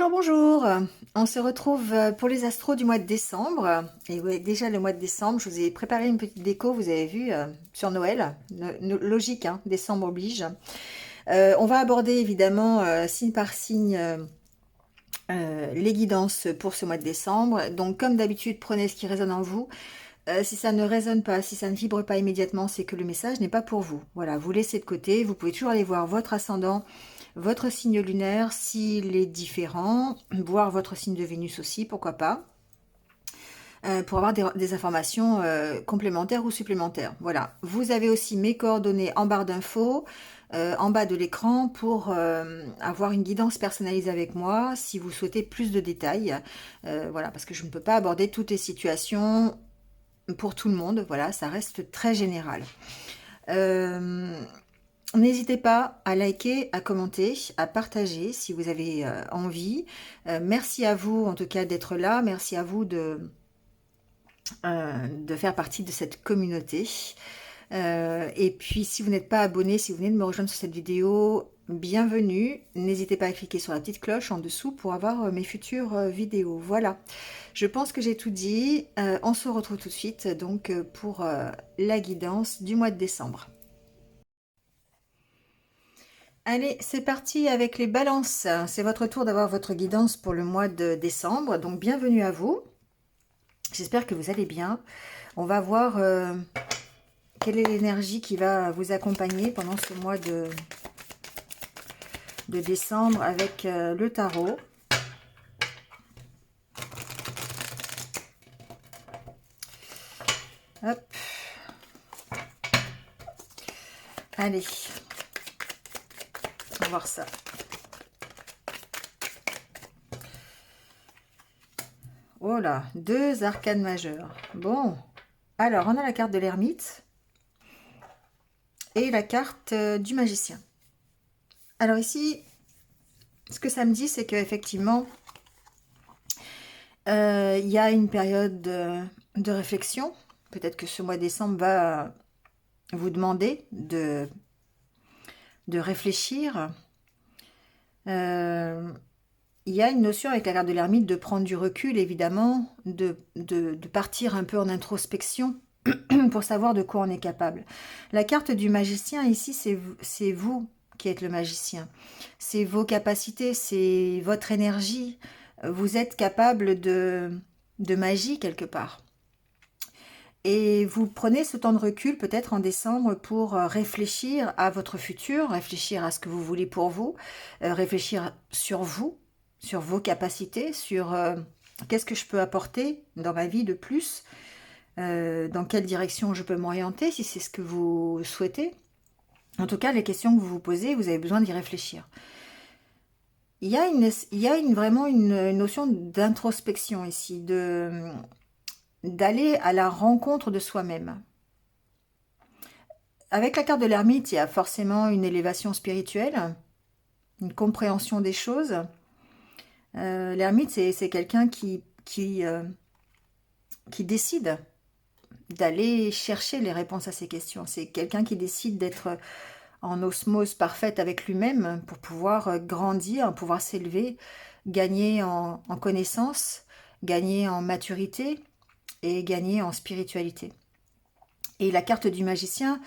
Bonjour, bonjour. On se retrouve pour les astros du mois de décembre. Et oui, déjà le mois de décembre, je vous ai préparé une petite déco, vous avez vu, sur Noël. Logique, hein, décembre oblige. On va aborder évidemment signe par signe les guidances pour ce mois de décembre. Donc comme d'habitude, prenez ce qui résonne en vous. Si ça ne résonne pas, si ça ne vibre pas immédiatement, c'est que le message n'est pas pour vous. Voilà, vous laissez de côté. Vous pouvez toujours aller voir votre ascendant, votre signe lunaire, s'il est différent, voir votre signe de Vénus aussi, pourquoi pas, pour avoir des informations complémentaires ou supplémentaires. Voilà, vous avez aussi mes coordonnées en barre d'infos, en bas de l'écran, pour avoir une guidance personnalisée avec moi, si vous souhaitez plus de détails. Voilà, parce que je ne peux pas aborder toutes les situations pour tout le monde, voilà, ça reste très général. N'hésitez pas à liker, à commenter, à partager si vous avez envie. Merci à vous en tout cas d'être là, merci à vous de faire partie de cette communauté. Et puis si vous n'êtes pas abonné, si vous venez de me rejoindre sur cette vidéo, bienvenue. N'hésitez pas à cliquer sur la petite cloche en dessous pour avoir mes futures vidéos. Voilà, je pense que j'ai tout dit. On se retrouve tout de suite donc pour la guidance du mois de décembre. Allez, c'est parti avec les balances. C'est votre tour d'avoir votre guidance pour le mois de décembre. Donc bienvenue à vous. J'espère que vous allez bien. On va voir quelle est l'énergie qui va vous accompagner pendant ce mois de décembre avec le tarot. Hop. Allez. On va voir ça. Oh là, deux arcanes majeures. Bon. Alors, on a la carte de l'ermite et la carte du magicien. Alors ici, ce que ça me dit, c'est qu'effectivement, il y a une période de réflexion. Peut-être que ce mois de décembre va vous demander de réfléchir. Il y a une notion avec la carte de l'ermite de prendre du recul, évidemment, de partir un peu en introspection pour savoir de quoi on est capable. La carte du magicien, ici, c'est vous qui êtes le magicien. C'est vos capacités, c'est votre énergie. Vous êtes capable de magie quelque part. Et vous prenez ce temps de recul peut-être en décembre pour réfléchir à votre futur, réfléchir à ce que vous voulez pour vous, réfléchir sur vous, sur vos capacités, sur qu'est-ce que je peux apporter dans ma vie de plus, dans quelle direction je peux m'orienter si c'est ce que vous souhaitez. En tout cas, les questions que vous vous posez, vous avez besoin d'y réfléchir. Il y a vraiment une notion d'introspection ici, d'aller à la rencontre de soi-même. Avec la carte de l'ermite, il y a forcément une élévation spirituelle, une compréhension des choses. L'ermite, c'est quelqu'un qui décide d'aller chercher les réponses à ces questions. C'est quelqu'un qui décide d'être en osmose parfaite avec lui-même pour pouvoir grandir, pouvoir s'élever, gagner en connaissance, gagner en maturité et gagner en spiritualité. Et la carte du magicien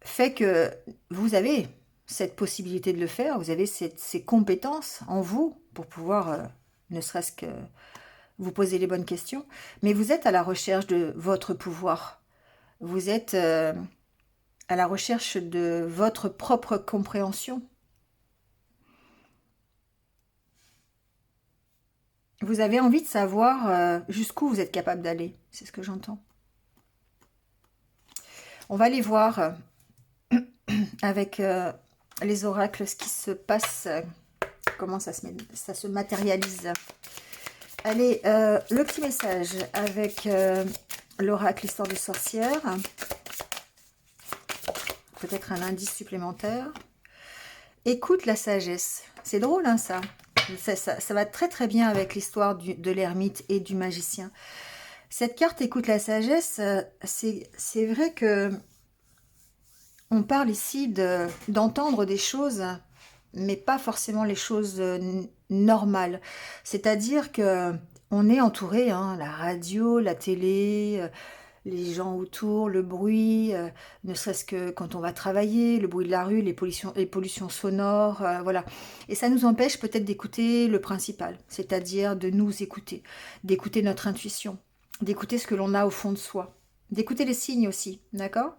fait que vous avez cette possibilité de le faire, vous avez ces compétences en vous pour pouvoir, ne serait-ce que vous poser les bonnes questions, mais vous êtes à la recherche de votre pouvoir. Vous êtes à la recherche de votre propre compréhension. Vous avez envie de savoir jusqu'où vous êtes capable d'aller, c'est ce que j'entends. On va aller voir avec les oracles ce qui se passe, comment ça se matérialise. Allez, le petit message avec l'oracle Histoire de sorcière. Peut-être un indice supplémentaire. Écoute la sagesse. C'est drôle, hein, ça. Ça va très très bien avec l'histoire de l'ermite et du magicien. Cette carte écoute la sagesse, c'est vrai que on parle ici d'entendre des choses, mais pas forcément les choses normal. C'est-à-dire que on est entouré, hein, la radio, la télé, les gens autour, le bruit, ne serait-ce que quand on va travailler, le bruit de la rue, les pollutions sonores, voilà. Et ça nous empêche peut-être d'écouter le principal, c'est-à-dire de nous écouter, d'écouter notre intuition, d'écouter ce que l'on a au fond de soi, d'écouter les signes aussi, d'accord?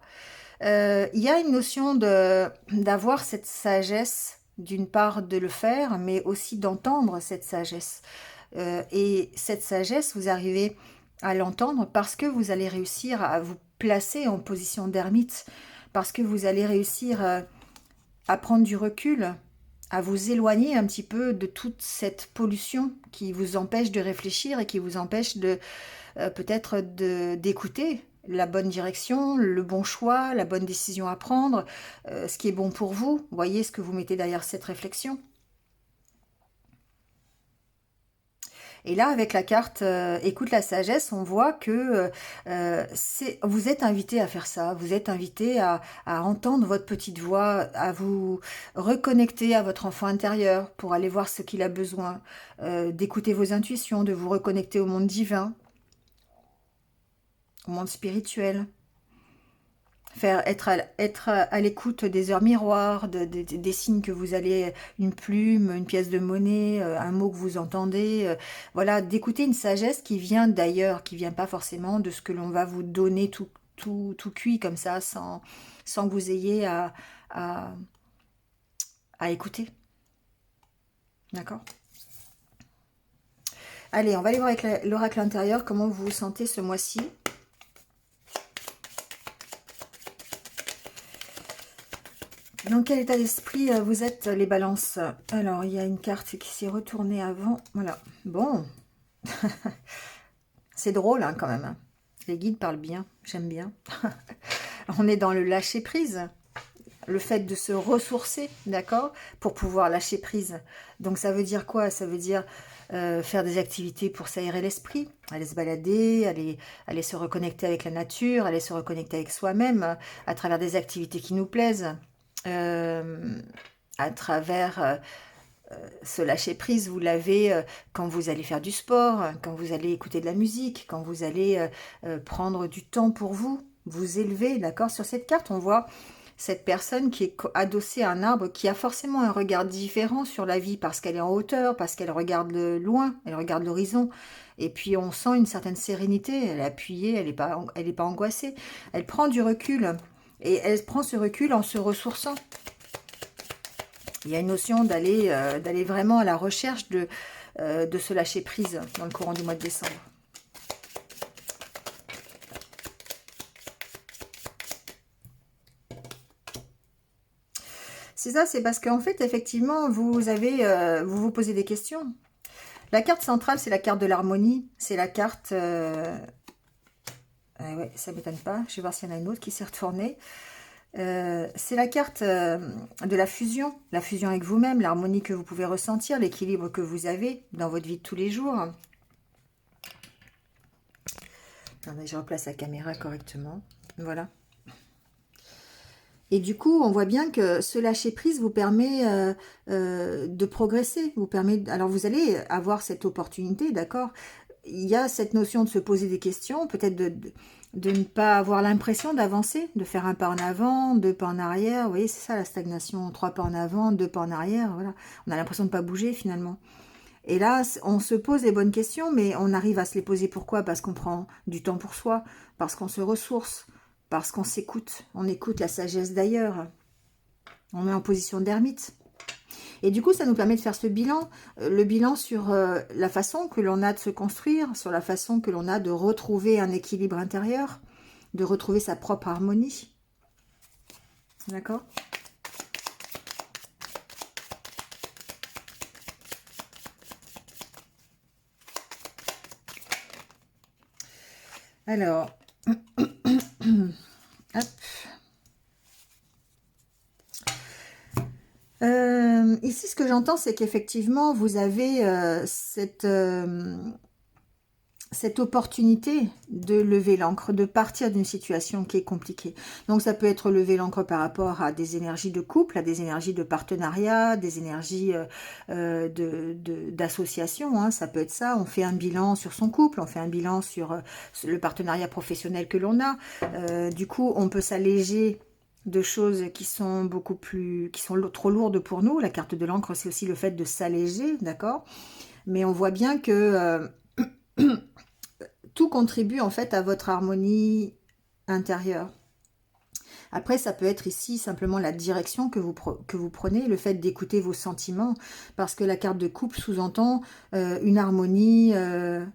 Il y a une notion d'avoir cette sagesse, d'une part de le faire, mais aussi d'entendre cette sagesse. Et cette sagesse, vous arrivez à l'entendre parce que vous allez réussir à vous placer en position d'ermite, parce que vous allez réussir à prendre du recul, à vous éloigner un petit peu de toute cette pollution qui vous empêche de réfléchir et qui vous empêche de peut-être d'écouter la bonne direction, le bon choix, la bonne décision à prendre, ce qui est bon pour vous. Vous voyez ce que vous mettez derrière cette réflexion. Et là, avec la carte Écoute la sagesse, on voit que vous êtes invité à faire ça. Vous êtes invité à entendre votre petite voix, à vous reconnecter à votre enfant intérieur pour aller voir ce qu'il a besoin, d'écouter vos intuitions, de vous reconnecter au monde divin, au monde spirituel. Être à l'écoute des heures miroirs, des signes que vous allez, une plume, une pièce de monnaie, un mot que vous entendez, voilà, d'écouter une sagesse qui vient d'ailleurs, qui vient pas forcément de ce que l'on va vous donner tout cuit comme ça, sans que vous ayez à, à écouter. D'accord? Allez, on va aller voir avec l'oracle intérieur, comment vous vous sentez ce mois-ci. Dans quel état d'esprit vous êtes, les balances? Alors, il y a une carte qui s'est retournée avant. Voilà. Bon. C'est drôle, hein, quand même. Hein. Les guides parlent bien. J'aime bien. On est dans le lâcher-prise. Le fait de se ressourcer, d'accord? Pour pouvoir lâcher prise. Donc, ça veut dire quoi? Ça veut dire faire des activités pour s'aérer l'esprit. Aller se balader, aller se reconnecter avec la nature, aller se reconnecter avec soi-même à travers des activités qui nous plaisent. À travers ce lâcher prise, vous l'avez quand vous allez faire du sport, quand vous allez écouter de la musique, quand vous allez prendre du temps pour vous élever, d'accord? Sur cette carte, on voit cette personne qui est adossée à un arbre, qui a forcément un regard différent sur la vie, parce qu'elle est en hauteur, parce qu'elle regarde loin, elle regarde l'horizon, et puis on sent une certaine sérénité, elle est appuyée, elle n'est pas angoissée, elle prend du recul. Et elle prend ce recul en se ressourçant. Il y a une notion d'aller vraiment à la recherche de se lâcher prise dans le courant du mois de décembre. C'est ça, c'est parce qu'en fait, effectivement, vous vous posez des questions. La carte centrale, c'est la carte de l'harmonie. C'est la carte... ouais, ça ne m'étonne pas. Je vais voir s'il y en a une autre qui s'est retournée. C'est la carte de la fusion avec vous-même, l'harmonie que vous pouvez ressentir, l'équilibre que vous avez dans votre vie de tous les jours. Attendez, je replace la caméra correctement. Voilà. Et du coup, on voit bien que ce lâcher-prise vous permet de progresser. Alors, vous allez avoir cette opportunité, d'accord? Il y a cette notion de se poser des questions, peut-être de ne pas avoir l'impression d'avancer, de faire un pas en avant, deux pas en arrière. Vous voyez, c'est ça la stagnation, trois pas en avant, deux pas en arrière. Voilà. On a l'impression de ne pas bouger finalement. Et là, on se pose les bonnes questions, mais on arrive à se les poser. Pourquoi? Parce qu'on prend du temps pour soi, parce qu'on se ressource, parce qu'on s'écoute. On écoute la sagesse d'ailleurs. On est en position d'ermite. Et du coup, ça nous permet de faire ce bilan, le bilan sur la façon que l'on a de se construire, sur la façon que l'on a de retrouver un équilibre intérieur, de retrouver sa propre harmonie. D'accord? Alors, hop. Ici, ce que j'entends, c'est qu'effectivement, vous avez cette opportunité de lever l'ancre, de partir d'une situation qui est compliquée. Donc ça peut être lever l'ancre par rapport à des énergies de couple, à des énergies de partenariat, des énergies d'association, hein. Ça peut être ça, on fait un bilan sur son couple, on fait un bilan sur le partenariat professionnel que l'on a. Du coup, on peut s'alléger de choses qui sont beaucoup plus, qui sont trop lourdes pour nous. La carte de l'encre, c'est aussi le fait de s'alléger, d'accord? Mais on voit bien que tout contribue en fait à votre harmonie intérieure. Après, ça peut être ici simplement la direction que vous prenez, le fait d'écouter vos sentiments, parce que la carte de couple sous-entend une harmonie, une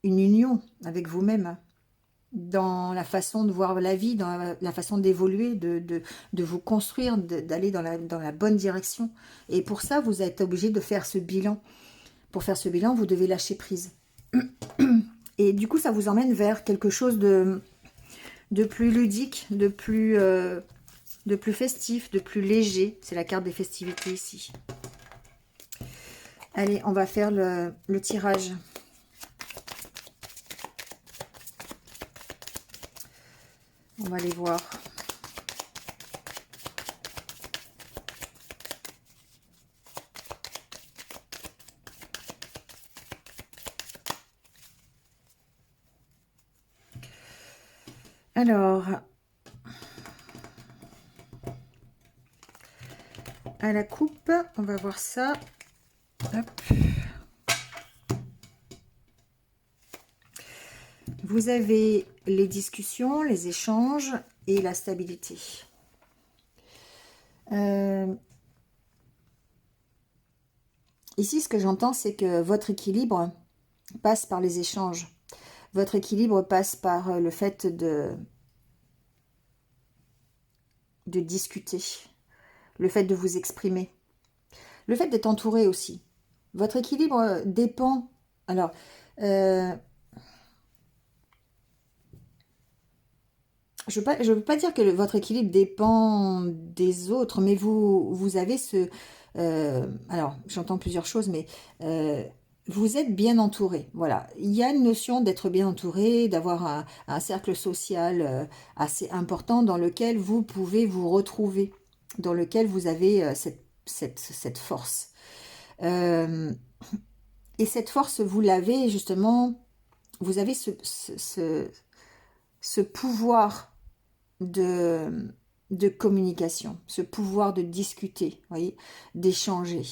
union avec vous-même, dans la façon de voir la vie, dans la façon d'évoluer, de vous construire, d'aller dans la bonne direction. Et pour ça, vous êtes obligé de faire ce bilan. Pour faire ce bilan, vous devez lâcher prise. Et du coup, ça vous emmène vers quelque chose de plus ludique, de plus festif, de plus léger. C'est la carte des festivités ici. Allez, on va faire le tirage. On va aller voir. Alors, à la coupe, on va voir ça. Hop. Vous avez les discussions, les échanges et la stabilité. Ici, ce que j'entends, c'est que votre équilibre passe par les échanges. Votre équilibre passe par le fait de discuter, le fait de vous exprimer, le fait d'être entouré aussi. Votre équilibre dépend... Alors, je veux pas dire que votre équilibre dépend des autres, mais vous avez ce... alors, j'entends plusieurs choses, mais vous êtes bien entouré. Voilà, il y a une notion d'être bien entouré, d'avoir un cercle social assez important dans lequel vous pouvez vous retrouver, dans lequel vous avez cette force. Et cette force, vous l'avez justement, vous avez ce pouvoir de communication, ce pouvoir de discuter, voyez, d'échanger.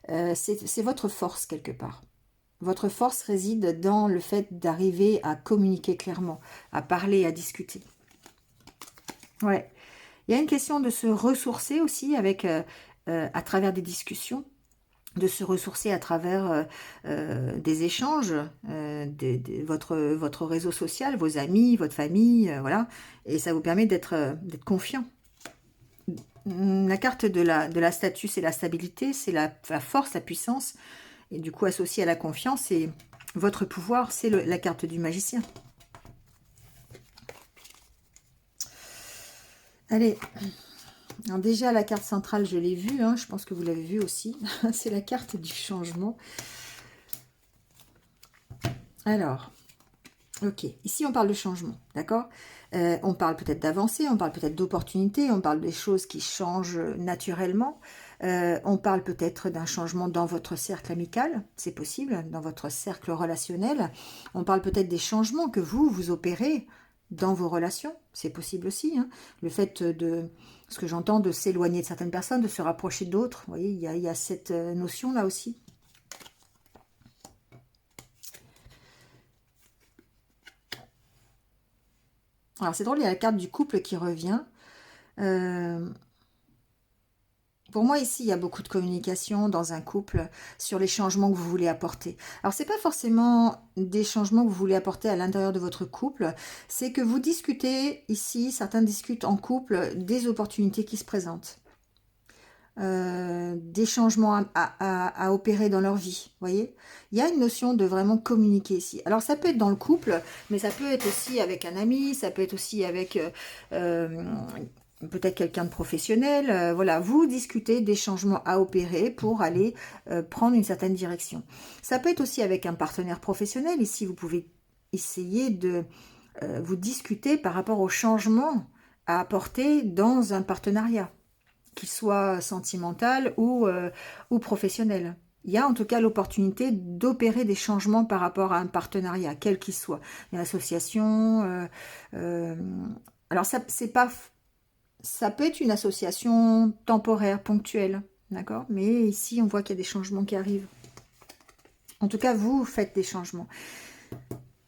C'est votre force quelque part. Votre force réside dans le fait d'arriver à communiquer clairement, à parler, à discuter. Ouais. Il y a une question de se ressourcer aussi avec, à travers des discussions, de se ressourcer à travers des échanges, votre réseau social, vos amis, votre famille, voilà. Et ça vous permet d'être confiant. La carte de la statue, c'est la stabilité, c'est la force, la puissance. Et du coup, associé à la confiance, et votre pouvoir, c'est la carte du magicien. Allez. Alors déjà, la carte centrale, je l'ai vue, hein, je pense que vous l'avez vue aussi. C'est la carte du changement. Alors, ok, ici on parle de changement, d'accord? On parle peut-être d'avancée, on parle peut-être d'opportunité, on parle des choses qui changent naturellement. On parle peut-être d'un changement dans votre cercle amical, c'est possible, dans votre cercle relationnel. On parle peut-être des changements que vous opérez dans vos relations, c'est possible aussi, hein. Le fait de, ce que j'entends, de s'éloigner de certaines personnes, de se rapprocher d'autres, vous voyez, il y a cette notion-là aussi. Alors c'est drôle, il y a la carte du couple qui revient. Pour moi, ici, il y a beaucoup de communication dans un couple sur les changements que vous voulez apporter. Alors, ce n'est pas forcément des changements que vous voulez apporter à l'intérieur de votre couple, c'est que vous discutez ici, certains discutent en couple, des opportunités qui se présentent. Des changements à opérer dans leur vie, vous voyez. Il y a une notion de vraiment communiquer ici. Alors, ça peut être dans le couple, mais ça peut être aussi avec un ami, ça peut être aussi avec peut-être quelqu'un de professionnel. Voilà, vous discutez des changements à opérer pour aller prendre une certaine direction. Ça peut être aussi avec un partenaire professionnel. Ici, vous pouvez essayer de vous discuter par rapport aux changements à apporter dans un partenariat, qu'il soit sentimental ou professionnel. Il y a en tout cas l'opportunité d'opérer des changements par rapport à un partenariat, quel qu'il soit. Une association, alors ça peut être une association temporaire, ponctuelle, d'accord? Mais ici, on voit qu'il y a des changements qui arrivent. En tout cas, vous faites des changements.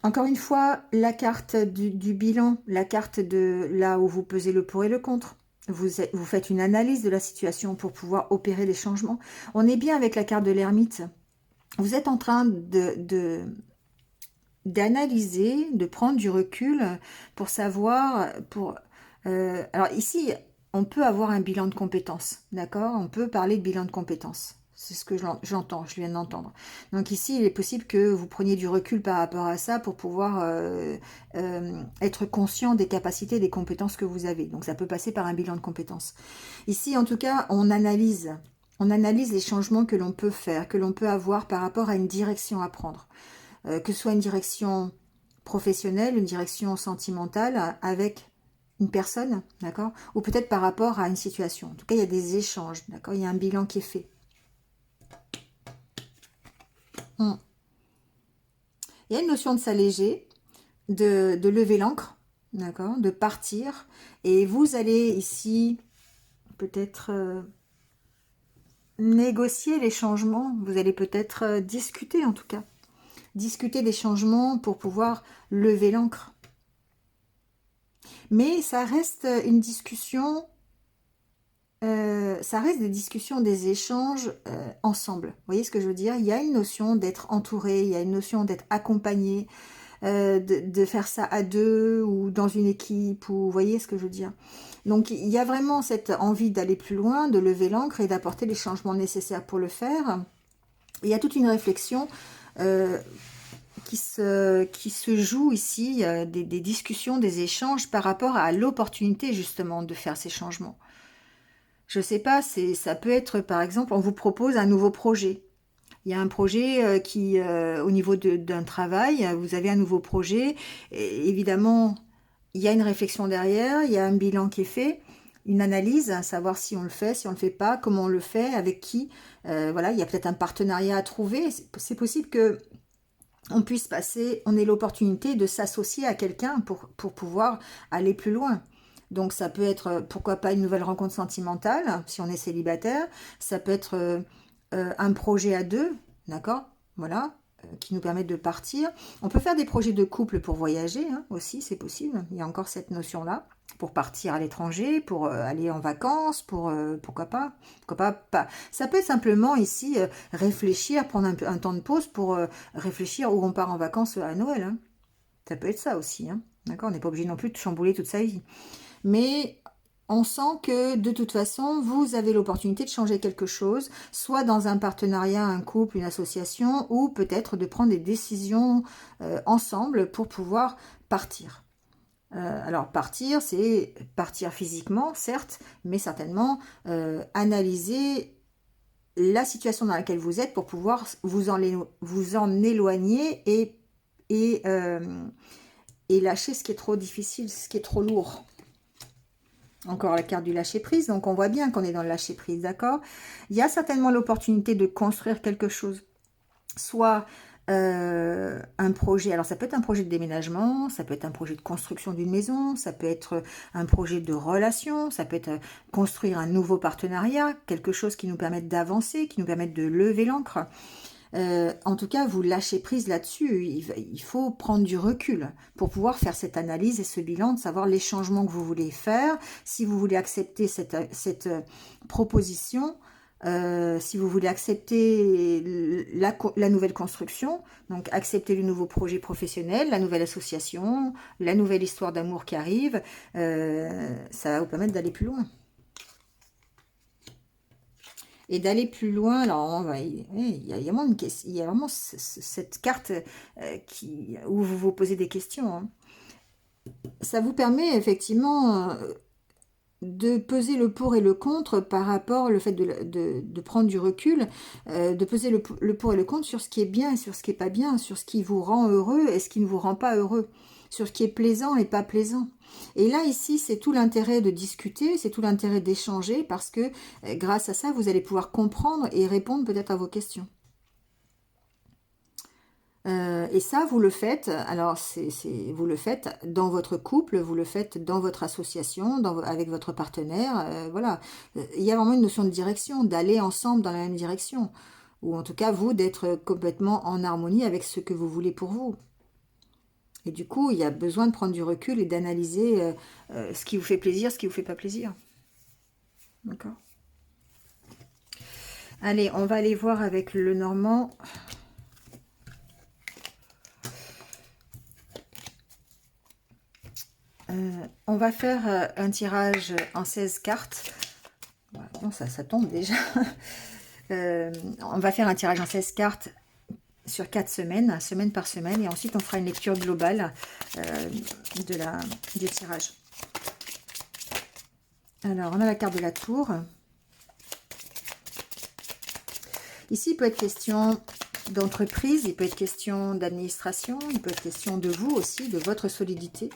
Encore une fois, la carte du bilan, la carte de là où vous pesez le pour et le contre. Vous faites une analyse de la situation pour pouvoir opérer des changements. On est bien avec la carte de l'ermite. Vous êtes en train d'analyser, de prendre du recul pour savoir... alors ici, on peut avoir un bilan de compétences, d'accord? On peut parler de bilan de compétences. C'est ce que j'entends, je viens d'entendre. Donc ici, il est possible que vous preniez du recul par rapport à ça pour pouvoir être conscient des capacités, des compétences que vous avez. Donc ça peut passer par un bilan de compétences. Ici, en tout cas, on analyse les changements que l'on peut faire, que l'on peut avoir par rapport à une direction à prendre. Que ce soit une direction professionnelle, une direction sentimentale avec une personne, d'accord? Ou peut-être par rapport à une situation. En tout cas, il y a des échanges, d'accord? Il y a un bilan qui est fait. Il y a une notion de s'alléger, de lever l'ancre, d'accord? De partir. Et vous allez ici peut-être négocier les changements. Vous allez peut-être discuter en tout cas. Discuter des changements pour pouvoir lever l'ancre. Mais ça reste une discussion, ça reste des discussions, des échanges ensemble. Vous voyez ce que je veux dire? Il y a une notion d'être entouré, il y a une notion d'être accompagné, de faire ça à deux ou dans une équipe, ou vous voyez ce que je veux dire? Donc il y a vraiment cette envie d'aller plus loin, de lever l'ancre et d'apporter les changements nécessaires pour le faire. Il y a toute une réflexion qui se joue ici, des discussions, des échanges par rapport à l'opportunité justement de faire ces changements. Je sais pas, ça peut être par exemple, on vous propose un nouveau projet. Il y a un projet au niveau d'un travail, vous avez un nouveau projet. Et évidemment, il y a une réflexion derrière, il y a un bilan qui est fait, une analyse, savoir si on le fait, si on ne le fait pas, comment on le fait, avec qui. Voilà, il y a peut-être un partenariat à trouver. C'est possible que on puisse passer, on ait l'opportunité de s'associer à quelqu'un pour pouvoir aller plus loin. Donc ça peut être, pourquoi pas, une nouvelle rencontre sentimentale, si on est célibataire. Ça peut être un projet à deux, d'accord? Voilà, qui nous permettent de partir. On peut faire des projets de couple pour voyager, hein, aussi, c'est possible. Il y a encore cette notion-là. Pour partir à l'étranger, pour aller en vacances, pourquoi pas. Ça peut être simplement ici réfléchir, prendre un temps de pause pour réfléchir où on part en vacances à Noël. Hein. Ça peut être ça aussi, hein. D'accord? On n'est pas obligé non plus de chambouler toute sa vie. Mais on sent que de toute façon, vous avez l'opportunité de changer quelque chose, soit dans un partenariat, un couple, une association, ou peut-être de prendre des décisions ensemble pour pouvoir partir. Alors partir, c'est partir physiquement, certes, mais certainement analyser la situation dans laquelle vous êtes pour pouvoir vous en éloigner et lâcher ce qui est trop difficile, ce qui est trop lourd. Encore la carte du lâcher-prise, donc on voit bien qu'on est dans le lâcher-prise, d'accord? Il y a certainement l'opportunité de construire quelque chose, soit un projet, alors ça peut être un projet de déménagement, ça peut être un projet de construction d'une maison, ça peut être un projet de relation, ça peut être construire un nouveau partenariat, quelque chose qui nous permette d'avancer, qui nous permette de lever l'ancre. En tout cas, vous lâchez prise là-dessus. Il faut prendre du recul pour pouvoir faire cette analyse et ce bilan, de savoir les changements que vous voulez faire, si vous voulez accepter cette proposition, si vous voulez accepter la nouvelle construction, donc accepter le nouveau projet professionnel, la nouvelle association, la nouvelle histoire d'amour qui arrive, ça va vous permettre d'aller plus loin. Et d'aller plus loin, alors il y a vraiment cette carte où vous vous posez des questions. Hein. Ça vous permet effectivement de peser le pour et le contre par rapport au fait de prendre du recul, de peser le pour et le contre sur ce qui est bien et sur ce qui n'est pas bien, sur ce qui vous rend heureux et ce qui ne vous rend pas heureux, sur ce qui est plaisant et pas plaisant. Et là, ici, c'est tout l'intérêt de discuter, c'est tout l'intérêt d'échanger, parce que grâce à ça, vous allez pouvoir comprendre et répondre peut-être à vos questions. Et ça, vous le faites, alors vous le faites dans votre couple, vous le faites dans votre association, avec votre partenaire, voilà. Il y a vraiment une notion de direction, d'aller ensemble dans la même direction. Ou en tout cas, vous, d'être complètement en harmonie avec ce que vous voulez pour vous. Et du coup, il y a besoin de prendre du recul et d'analyser ce qui vous fait plaisir, ce qui vous fait pas plaisir. D'accord? Allez, on va aller voir avec le Normand. On va faire un tirage en 16 cartes. Bon, ça tombe déjà. On va faire un tirage en 16 cartes sur 4 semaines, semaine par semaine. Et ensuite, on fera une lecture globale du tirage. Alors, on a la carte de la tour. Ici, il peut être question d'entreprise, il peut être question d'administration, il peut être question de vous aussi, de votre solidité.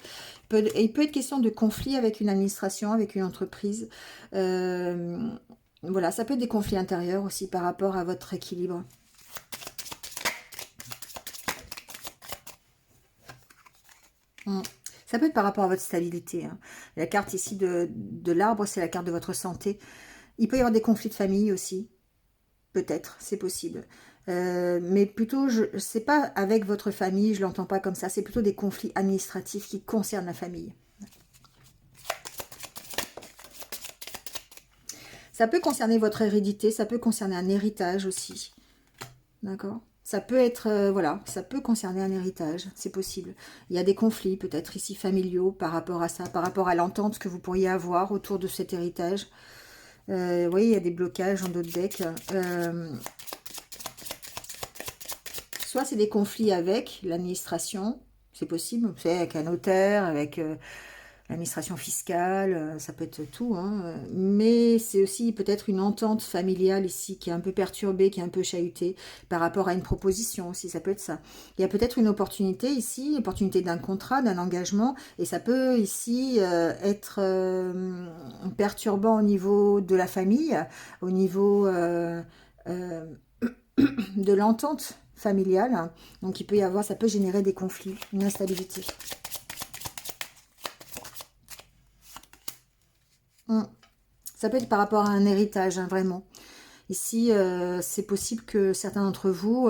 Il peut être question de conflit avec une administration, avec une entreprise. Voilà, ça peut être des conflits intérieurs aussi par rapport à votre équilibre. Ça peut être par rapport à votre stabilité. Hein. La carte ici de l'arbre, c'est la carte de votre santé. Il peut y avoir des conflits de famille aussi. Peut-être, c'est possible. Mais plutôt, c'est pas avec votre famille, je l'entends pas comme ça. C'est plutôt des conflits administratifs qui concernent la famille. Ça peut concerner votre hérédité, ça peut concerner un héritage aussi. D'accord ? Ça peut être, voilà, ça peut concerner un héritage, c'est possible. Il y a des conflits peut-être ici familiaux par rapport à ça, par rapport à l'entente que vous pourriez avoir autour de cet héritage. Vous voyez, il y a des blocages en d'autres decks. Soit c'est des conflits avec l'administration, c'est possible, c'est avec un notaire, avec l'administration fiscale, ça peut être tout, hein. Mais c'est aussi peut-être une entente familiale ici qui est un peu perturbée, qui est un peu chahutée par rapport à une proposition aussi, ça peut être ça. Il y a peut-être une opportunité ici, opportunité d'un contrat, d'un engagement, et ça peut ici être perturbant au niveau de la famille, au niveau de l'entente familiale. Donc il peut y avoir, ça peut générer des conflits, une instabilité. Ça peut être par rapport à un héritage, hein, vraiment. Ici, c'est possible que certains d'entre vous...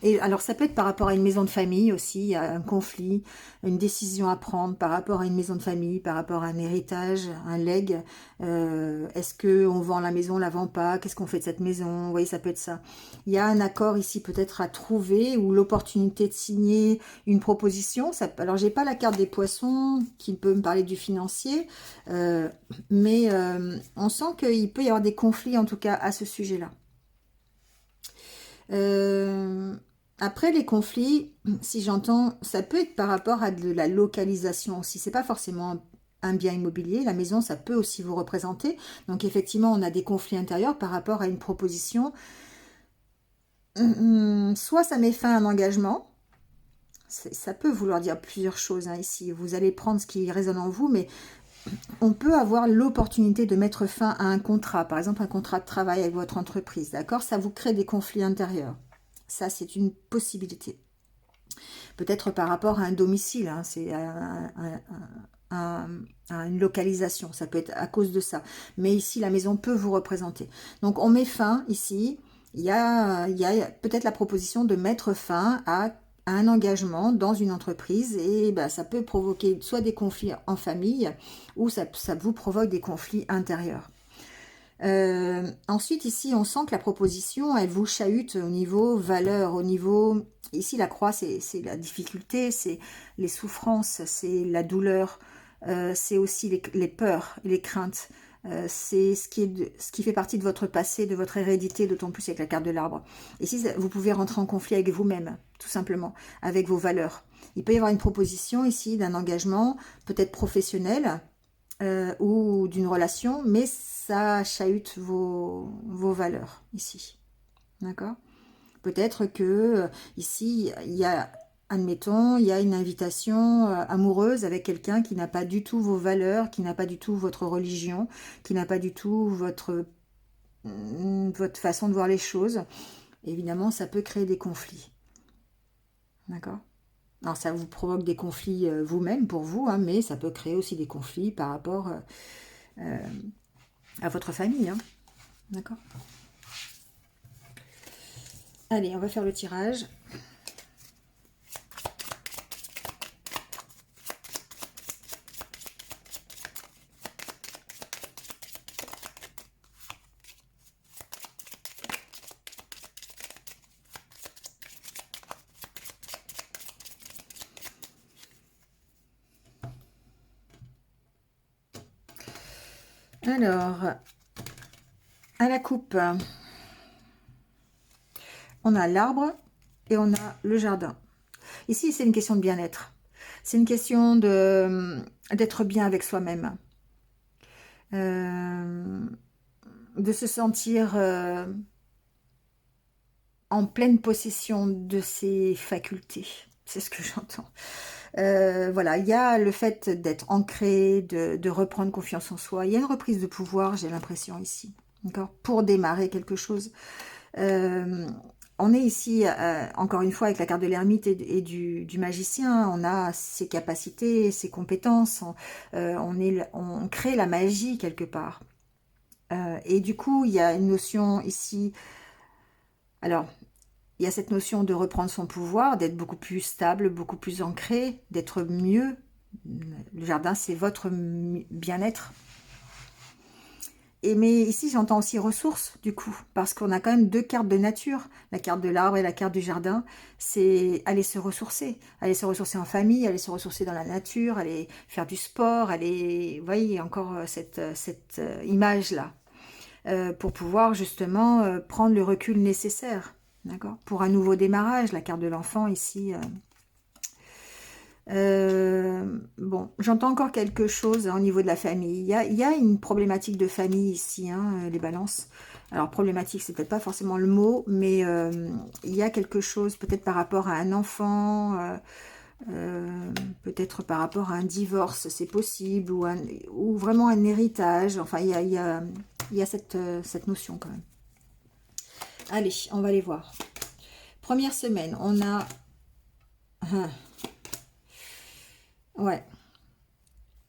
et alors, ça peut être par rapport à une maison de famille aussi, à un conflit, une décision à prendre par rapport à une maison de famille, par rapport à un héritage, un legs. Est-ce qu'on vend la maison, on la vend pas? Qu'est-ce qu'on fait de cette maison? Vous voyez, ça peut être ça. Il y a un accord ici peut-être à trouver ou l'opportunité de signer une proposition. Alors, j'ai pas la carte des poissons qui peut me parler du financier, mais on sent qu'il peut y avoir des conflits en tout cas à ce sujet-là. Après, les conflits, si j'entends, ça peut être par rapport à de la localisation aussi. C'est pas forcément un bien immobilier. La maison, ça peut aussi vous représenter. Donc, effectivement, on a des conflits intérieurs par rapport à une proposition. Soit ça met fin à un engagement. Ça peut vouloir dire plusieurs choses, hein, ici. Vous allez prendre ce qui résonne en vous, mais on peut avoir l'opportunité de mettre fin à un contrat. Par exemple, un contrat de travail avec votre entreprise. D'accord ? Ça vous crée des conflits intérieurs. Ça, c'est une possibilité. Peut-être par rapport à un domicile, hein, c'est une localisation, ça peut être à cause de ça. Mais ici, la maison peut vous représenter. Donc, on met fin ici. Il y a peut-être la proposition de mettre fin à un engagement dans une entreprise et ben, ça peut provoquer soit des conflits en famille ou ça vous provoque des conflits intérieurs. Ensuite, ici, on sent que la proposition, elle vous chahute au niveau valeur, au niveau... Ici, la croix, c'est la difficulté, c'est les souffrances, c'est la douleur, c'est aussi les peurs et les craintes. C'est ce qui fait partie de votre passé, de votre hérédité, d'autant plus avec la carte de l'arbre. Ici, vous pouvez rentrer en conflit avec vous-même, tout simplement, avec vos valeurs. Il peut y avoir une proposition ici d'un engagement, peut-être professionnel, ou d'une relation, mais ça chahute vos valeurs ici. D'accord? Peut-être que ici, il y a, admettons, il y a une invitation amoureuse avec quelqu'un qui n'a pas du tout vos valeurs, qui n'a pas du tout votre religion, qui n'a pas du tout votre façon de voir les choses. Évidemment, ça peut créer des conflits. D'accord? Alors, ça vous provoque des conflits vous-même, pour vous, hein, mais ça peut créer aussi des conflits par rapport à votre famille. Hein. D'accord? Allez, on va faire le tirage. Alors, à la coupe, on a l'arbre et on a le jardin. Ici, c'est une question de bien-être. C'est une question d'être bien avec soi-même. De se sentir en pleine possession de ses facultés. C'est ce que j'entends. Voilà, il y a le fait d'être ancré, de reprendre confiance en soi. Il y a une reprise de pouvoir, j'ai l'impression ici. D'accord? Pour démarrer quelque chose. On est ici, encore une fois, avec la carte de l'ermite et du magicien. On a ses capacités, ses compétences. On crée la magie quelque part. Et du coup, il y a une notion ici... Alors, il y a cette notion de reprendre son pouvoir, d'être beaucoup plus stable, beaucoup plus ancré, d'être mieux. Le jardin, c'est votre bien-être. Mais ici, j'entends aussi ressources, du coup, parce qu'on a quand même deux cartes de nature, la carte de l'arbre et la carte du jardin. C'est aller se ressourcer en famille, aller se ressourcer dans la nature, aller faire du sport, aller... Vous voyez, encore cette image-là, pour pouvoir justement prendre le recul nécessaire. D'accord? Pour un nouveau démarrage, la carte de l'enfant ici. Bon, j'entends encore quelque chose au niveau de la famille. Il y a une problématique de famille ici, hein, les balances. Alors, problématique, c'est peut-être pas forcément le mot, mais il y a quelque chose peut-être par rapport à un enfant, peut-être par rapport à un divorce, c'est possible, ou vraiment un héritage. Enfin, il y a cette notion quand même. Allez, on va les voir. Première semaine, on a... Ouais.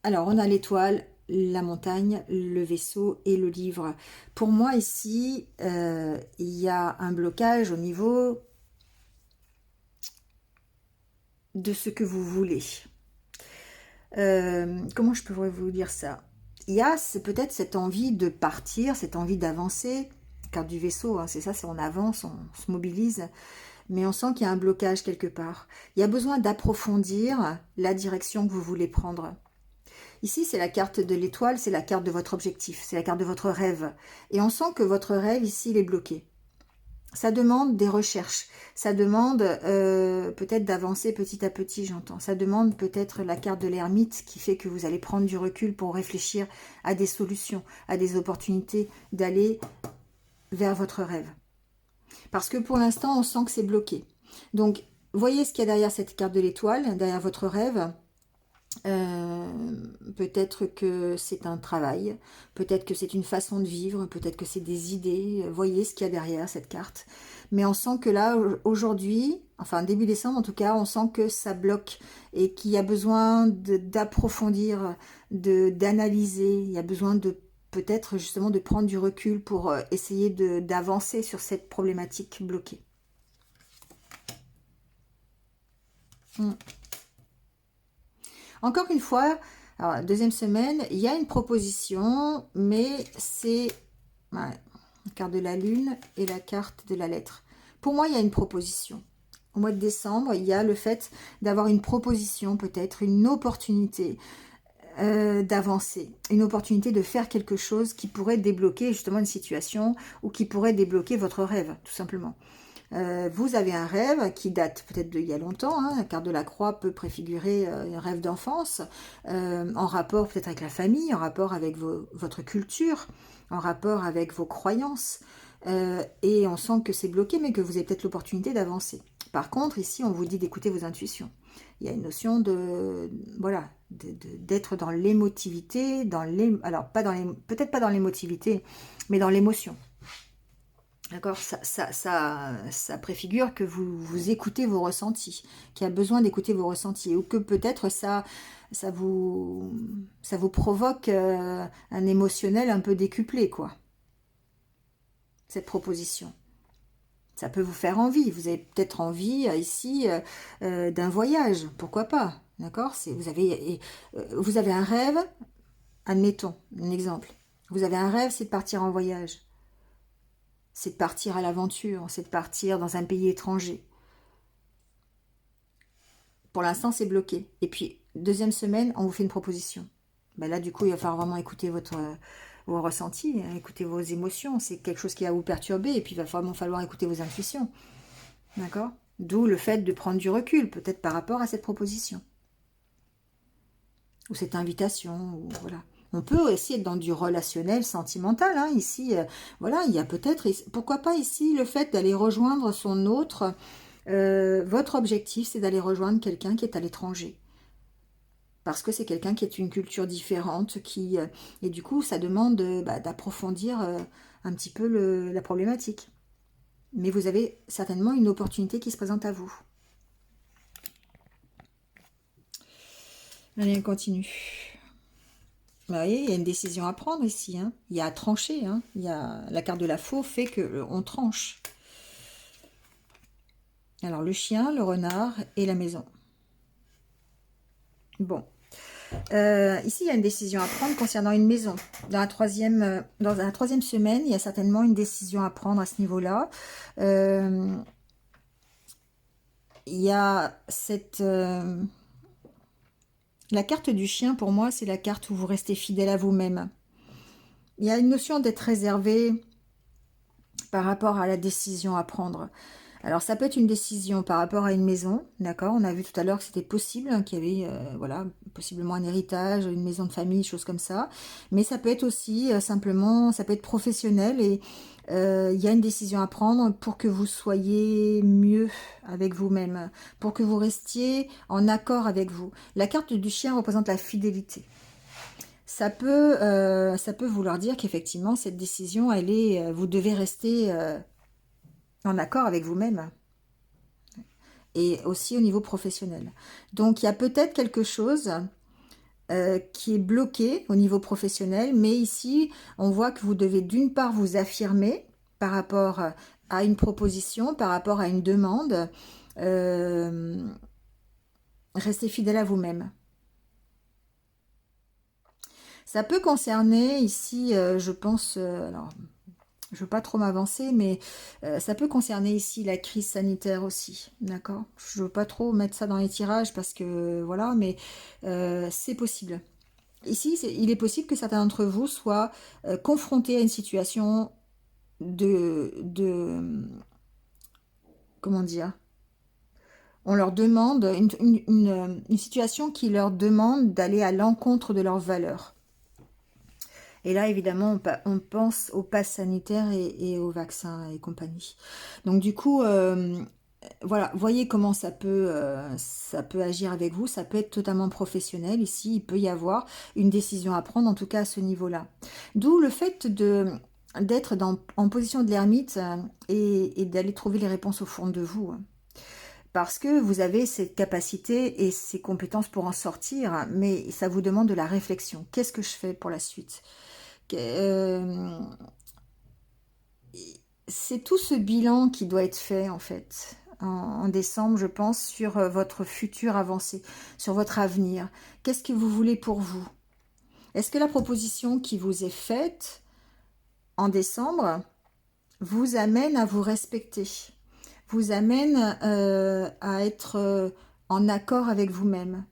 Alors, on a l'étoile, la montagne, le vaisseau et le livre. Pour moi, ici, il y a un blocage au niveau de ce que vous voulez. Comment je pourrais vous dire ça? Il y a peut-être cette envie de partir, cette envie d'avancer. Carte du vaisseau, hein, c'est ça, c'est on avance, on se mobilise. Mais on sent qu'il y a un blocage quelque part. Il y a besoin d'approfondir la direction que vous voulez prendre. Ici, c'est la carte de l'étoile, c'est la carte de votre objectif, c'est la carte de votre rêve. Et on sent que votre rêve, ici, il est bloqué. Ça demande des recherches, ça demande peut-être d'avancer petit à petit, j'entends. Ça demande peut-être la carte de l'ermite qui fait que vous allez prendre du recul pour réfléchir à des solutions, à des opportunités d'aller vers votre rêve. Parce que pour l'instant, on sent que c'est bloqué. Donc, voyez ce qu'il y a derrière cette carte de l'étoile, derrière votre rêve. Peut-être que c'est un travail, peut-être que c'est une façon de vivre, peut-être que c'est des idées. Voyez ce qu'il y a derrière cette carte. Mais on sent que là, aujourd'hui, enfin début décembre en tout cas, on sent que ça bloque et qu'il y a besoin d'approfondir, d'analyser. Il y a besoin de peut-être justement de prendre du recul pour essayer d'avancer sur cette problématique bloquée. Encore une fois, alors, deuxième semaine, il y a une proposition, mais c'est la carte de la lune et la carte de la lettre. Pour moi, il y a une proposition. Au mois de décembre, il y a le fait d'avoir une proposition, peut-être une opportunité d'avancer, une opportunité de faire quelque chose qui pourrait débloquer justement une situation ou qui pourrait débloquer votre rêve, tout simplement. Vous avez un rêve qui date peut-être d'il y a longtemps, hein. La carte de la croix peut préfigurer un rêve d'enfance, en rapport peut-être avec la famille, en rapport avec votre culture, en rapport avec vos croyances. Et on sent que c'est bloqué, mais que vous avez peut-être l'opportunité d'avancer. Par contre, ici, on vous dit d'écouter vos intuitions. Il y a une notion de, voilà, d'être dans l'émotivité, alors pas dans peut-être pas dans l'émotivité, mais dans l'émotion. D'accord, ça préfigure que vous écoutez vos ressentis, qu'il y a besoin d'écouter vos ressentis, ou que peut-être ça vous provoque un émotionnel un peu décuplé, quoi, cette proposition. Ça peut vous faire envie. Vous avez peut-être envie ici d'un voyage, pourquoi pas, d'accord? Vous avez un rêve, admettons, un exemple. Vous avez un rêve, c'est de partir en voyage. C'est de partir à l'aventure, c'est de partir dans un pays étranger. Pour l'instant, c'est bloqué. Et puis, deuxième semaine, on vous fait une proposition. Ben là, du coup, il va falloir vraiment écouter vos ressentis, hein, écouter vos émotions. C'est quelque chose qui va vous perturber. Et puis, il va vraiment falloir écouter vos intuitions. D'accord? D'où le fait de prendre du recul, peut-être par rapport à cette proposition. Ou cette invitation, ou voilà. On peut aussi être dans du relationnel, sentimental. Hein, ici, voilà, il y a peut-être, pourquoi pas ici, le fait d'aller rejoindre son autre. Votre objectif, c'est d'aller rejoindre quelqu'un qui est à l'étranger. Parce que c'est quelqu'un qui est une culture différente, et du coup, ça demande d'approfondir un petit peu la problématique. Mais vous avez certainement une opportunité qui se présente à vous. Allez, on continue. Vous voyez, il y a une décision à prendre ici. Hein. Il y a à trancher. Hein. La carte de la faux fait qu'on tranche. Alors, le chien, le renard et la maison. Bon. Ici, il y a une décision à prendre concernant une maison. Dans la troisième semaine, il y a certainement une décision à prendre à ce niveau-là. Il y a la carte du chien, pour moi, c'est la carte où vous restez fidèle à vous-même. Il y a une notion d'être réservé par rapport à la décision à prendre. Alors, ça peut être une décision par rapport à une maison, d'accord? On a vu tout à l'heure que c'était possible, hein, qu'il y avait, voilà, possiblement un héritage, une maison de famille, choses comme ça. Mais ça peut être aussi simplement, ça peut être professionnel et il y a une décision à prendre pour que vous soyez mieux avec vous-même, pour que vous restiez en accord avec vous. La carte du chien représente la fidélité. Ça peut vouloir dire qu'effectivement, cette décision, vous devez rester en accord avec vous-même et aussi au niveau professionnel. Donc, il y a peut-être quelque chose qui est bloqué au niveau professionnel, mais ici, on voit que vous devez d'une part vous affirmer par rapport à une proposition, par rapport à une demande, rester fidèle à vous-même. Ça peut concerner ici, je pense, alors je ne veux pas trop m'avancer, mais ça peut concerner ici la crise sanitaire aussi, d'accord? Je ne veux pas trop mettre ça dans les tirages parce que, voilà, mais c'est possible. Ici, il est possible que certains d'entre vous soient confrontés à une situation comment dire? On leur demande, une situation qui leur demande d'aller à l'encontre de leurs valeurs. Et là, évidemment, on pense au pass sanitaire et aux vaccins et compagnie. Donc, du coup, voilà, voyez comment ça peut agir avec vous. Ça peut être totalement professionnel. Ici, il peut y avoir une décision à prendre, en tout cas à ce niveau-là. D'où le fait d'être en position de l'ermite et d'aller trouver les réponses au fond de vous. Parce que vous avez cette capacité et ces compétences pour en sortir, mais ça vous demande de la réflexion. Qu'est-ce que je fais pour la suite? C'est tout ce bilan qui doit être fait en fait en décembre, je pense, sur votre futur avancé, sur votre avenir. Qu'est-ce que vous voulez pour vous? Est-ce que la proposition qui vous est faite en décembre vous amène à vous respecter, vous amène à être en accord avec vous-même?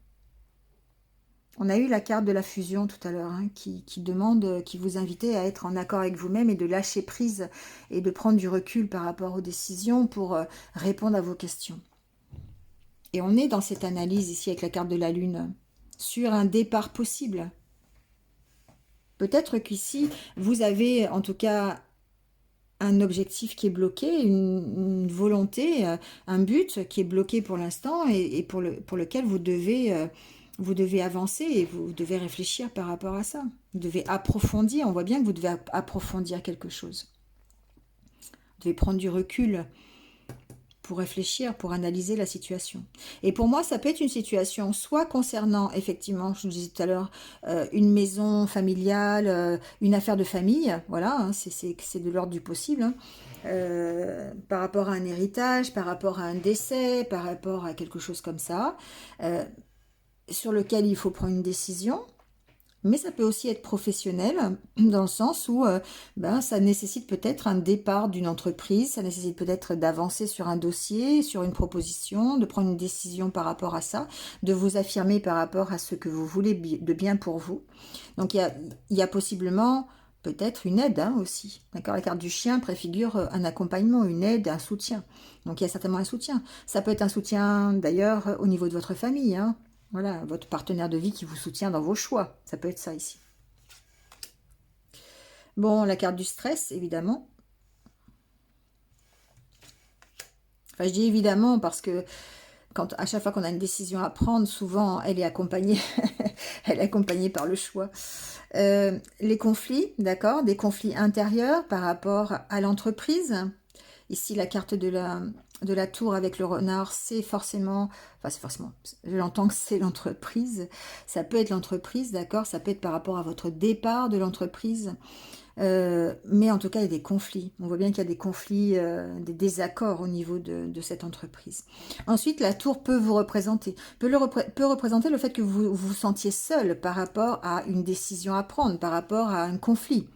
On a eu la carte de la fusion tout à l'heure, hein, qui demande, qui vous invitait à être en accord avec vous-même et de lâcher prise et de prendre du recul par rapport aux décisions pour répondre à vos questions. Et on est dans cette analyse ici avec la carte de la lune sur un départ possible. Peut-être qu'ici, vous avez en tout cas un objectif qui est bloqué, une volonté, un but qui est bloqué pour l'instant et pour lequel vous devez avancer et vous devez réfléchir par rapport à ça. Vous devez approfondir, on voit bien que vous devez approfondir quelque chose. Vous devez prendre du recul pour réfléchir, pour analyser la situation. Et pour moi, ça peut être une situation soit concernant, effectivement, je vous disais tout à l'heure, une maison familiale, une affaire de famille, voilà, hein, c'est de l'ordre du possible, hein, par rapport à un héritage, par rapport à un décès, par rapport à quelque chose comme ça, sur lequel il faut prendre une décision. Mais ça peut aussi être professionnel, dans le sens où ça nécessite peut-être un départ d'une entreprise, ça nécessite peut-être d'avancer sur un dossier, sur une proposition, de prendre une décision par rapport à ça, de vous affirmer par rapport à ce que vous voulez de bien pour vous. Donc il y a possiblement peut-être une aide aussi. D'accord, la carte du chien préfigure un accompagnement, une aide, un soutien. Donc il y a certainement un soutien. Ça peut être un soutien d'ailleurs au niveau de votre famille, hein. Voilà, votre partenaire de vie qui vous soutient dans vos choix. Ça peut être ça ici. Bon, la carte du stress, évidemment. Enfin, je dis évidemment parce que à chaque fois qu'on a une décision à prendre, souvent, elle est accompagnée, elle est accompagnée par le choix. Les conflits, d'accord, des conflits intérieurs par rapport à l'entreprise. Ici, la carte de la tour avec le renard, c'est forcément, j'entends que c'est l'entreprise. Ça peut être l'entreprise, d'accord, ça peut être par rapport à votre départ de l'entreprise. Mais en tout cas, il y a des conflits. On voit bien qu'il y a des conflits, des désaccords au niveau de cette entreprise. Ensuite, la tour peut vous représenter, peut représenter le fait que vous vous sentiez seul par rapport à une décision à prendre, par rapport à un conflit.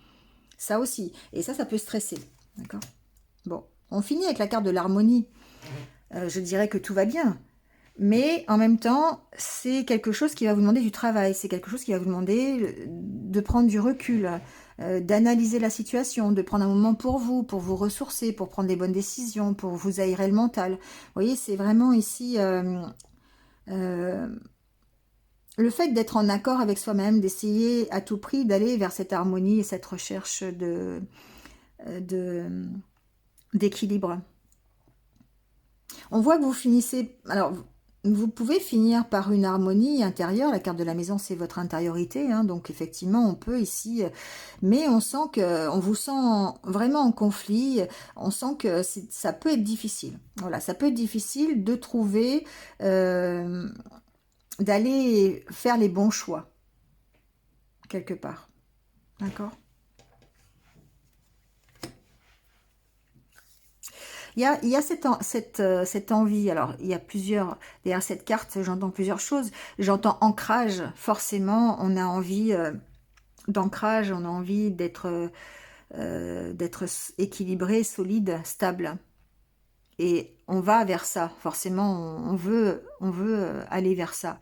Ça aussi. Et ça peut stresser. D'accord ? Bon, on finit avec la carte de l'harmonie. Je dirais que tout va bien. Mais en même temps, c'est quelque chose qui va vous demander du travail. C'est quelque chose qui va vous demander de prendre du recul, d'analyser la situation, de prendre un moment pour vous ressourcer, pour prendre des bonnes décisions, pour vous aérer le mental. Vous voyez, c'est vraiment ici le fait d'être en accord avec soi-même, d'essayer à tout prix d'aller vers cette harmonie et cette recherche d'équilibre. On voit que vous finissez... Alors, vous pouvez finir par une harmonie intérieure. La carte de la maison, c'est votre intériorité. Hein, donc, effectivement, on peut ici... Mais on sent que... On vous sent vraiment en conflit. On sent que ça peut être difficile. Voilà, ça peut être difficile de trouver... d'aller faire les bons choix. Quelque part. D'accord ? Il y a cette envie, alors il y a plusieurs, derrière cette carte, j'entends plusieurs choses. J'entends ancrage, forcément, on a envie d'ancrage, on a envie d'être équilibré, solide, stable. Et on va vers ça, forcément, on veut aller vers ça.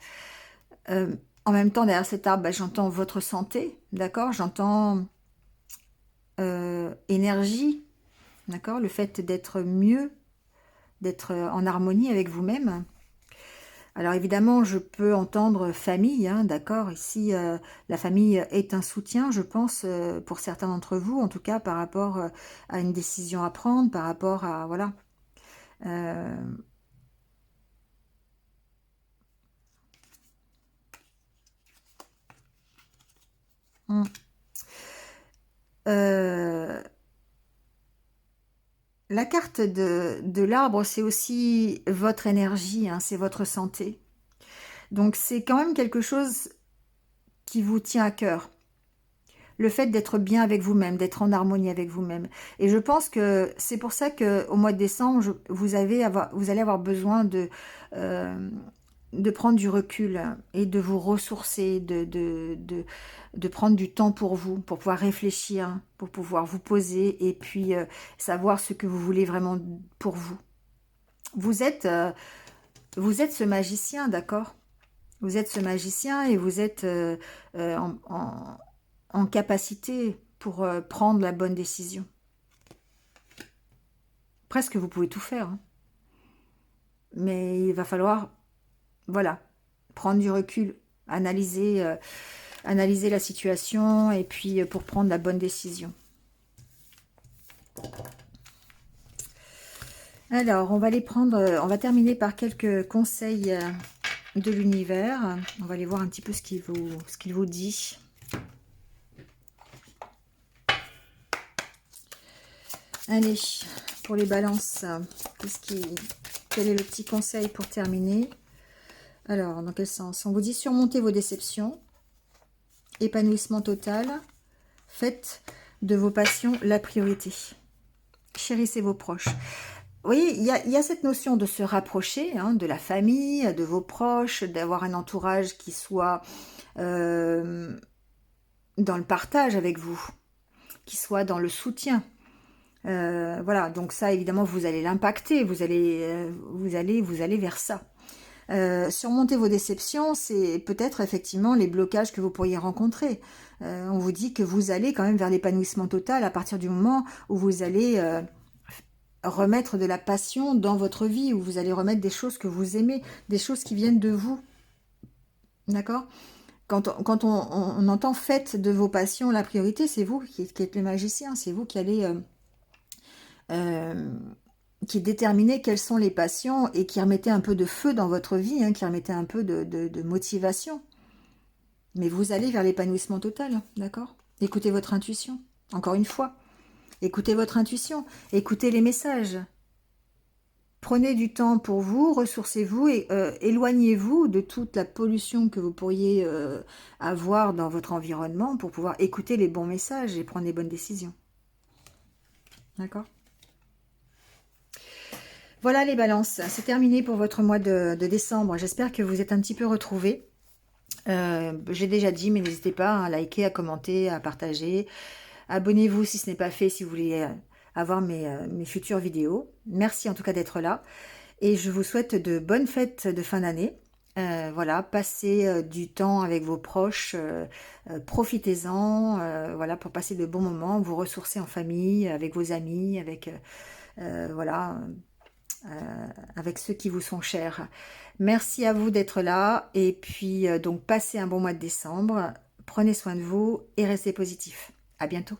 En même temps, derrière cet arbre, j'entends votre santé, d'accord ? J'entends énergie, d'accord ? Le fait d'être mieux, d'être en harmonie avec vous-même. Alors évidemment, je peux entendre famille, hein, d'accord. Ici, la famille est un soutien, je pense, pour certains d'entre vous, en tout cas par rapport à une décision à prendre, par rapport à... Voilà. Euh, hum. Euh, la carte de l'arbre, c'est aussi votre énergie, hein, c'est votre santé. Donc c'est quand même quelque chose qui vous tient à cœur. Le fait d'être bien avec vous-même, d'être en harmonie avec vous-même. Et je pense que c'est pour ça qu'au mois de décembre, vous allez avoir besoin de prendre du recul et de vous ressourcer, de prendre du temps pour vous, pour pouvoir réfléchir, pour pouvoir vous poser et puis savoir ce que vous voulez vraiment pour vous. Vous êtes ce magicien, d'accord ? Vous êtes ce magicien et vous êtes en capacité pour prendre la bonne décision. Presque vous pouvez tout faire, hein. Mais il va falloir, voilà, prendre du recul, analyser, analyser la situation et puis pour prendre la bonne décision. Alors, on va les prendre, on va terminer par quelques conseils de l'univers. On va aller voir un petit peu ce qu'il vous dit. Allez, pour les balances, quel est le petit conseil pour terminer? Alors, dans quel sens? On vous dit surmonter vos déceptions, épanouissement total, faites de vos passions la priorité. Chérissez vos proches. Vous voyez, il y a cette notion de se rapprocher, hein, de la famille, de vos proches, d'avoir un entourage qui soit dans le partage avec vous, qui soit dans le soutien. Voilà, donc ça, évidemment, vous allez l'impacter, vous allez vers ça. Surmonter vos déceptions, c'est peut-être effectivement les blocages que vous pourriez rencontrer. On vous dit que vous allez quand même vers l'épanouissement total à partir du moment où vous allez remettre de la passion dans votre vie, où vous allez remettre des choses que vous aimez, des choses qui viennent de vous. D'accord? Quand on entend faites de vos passions la priorité, c'est vous qui êtes le magicien, c'est vous qui allez... qui déterminez quelles sont les passions et qui remettez un peu de feu dans votre vie, hein, qui remettez un peu de motivation. Mais vous allez vers l'épanouissement total, d'accord? Écoutez votre intuition, encore une fois. Écoutez votre intuition, écoutez les messages. Prenez du temps pour vous, ressourcez-vous et éloignez-vous de toute la pollution que vous pourriez avoir dans votre environnement pour pouvoir écouter les bons messages et prendre les bonnes décisions. D'accord? Voilà les balances, c'est terminé pour votre mois de décembre. J'espère que vous êtes un petit peu retrouvés. J'ai déjà dit, mais n'hésitez pas à liker, à commenter, à partager. Abonnez-vous si ce n'est pas fait, si vous voulez avoir mes futures vidéos. Merci en tout cas d'être là. Et je vous souhaite de bonnes fêtes de fin d'année. Voilà, passez du temps avec vos proches, profitez-en, voilà, pour passer de bons moments, vous ressourcer en famille, avec vos amis, avec voilà, avec ceux qui vous sont chers. Merci à vous d'être là et puis donc passez un bon mois de décembre. Prenez soin de vous et restez positifs. À bientôt.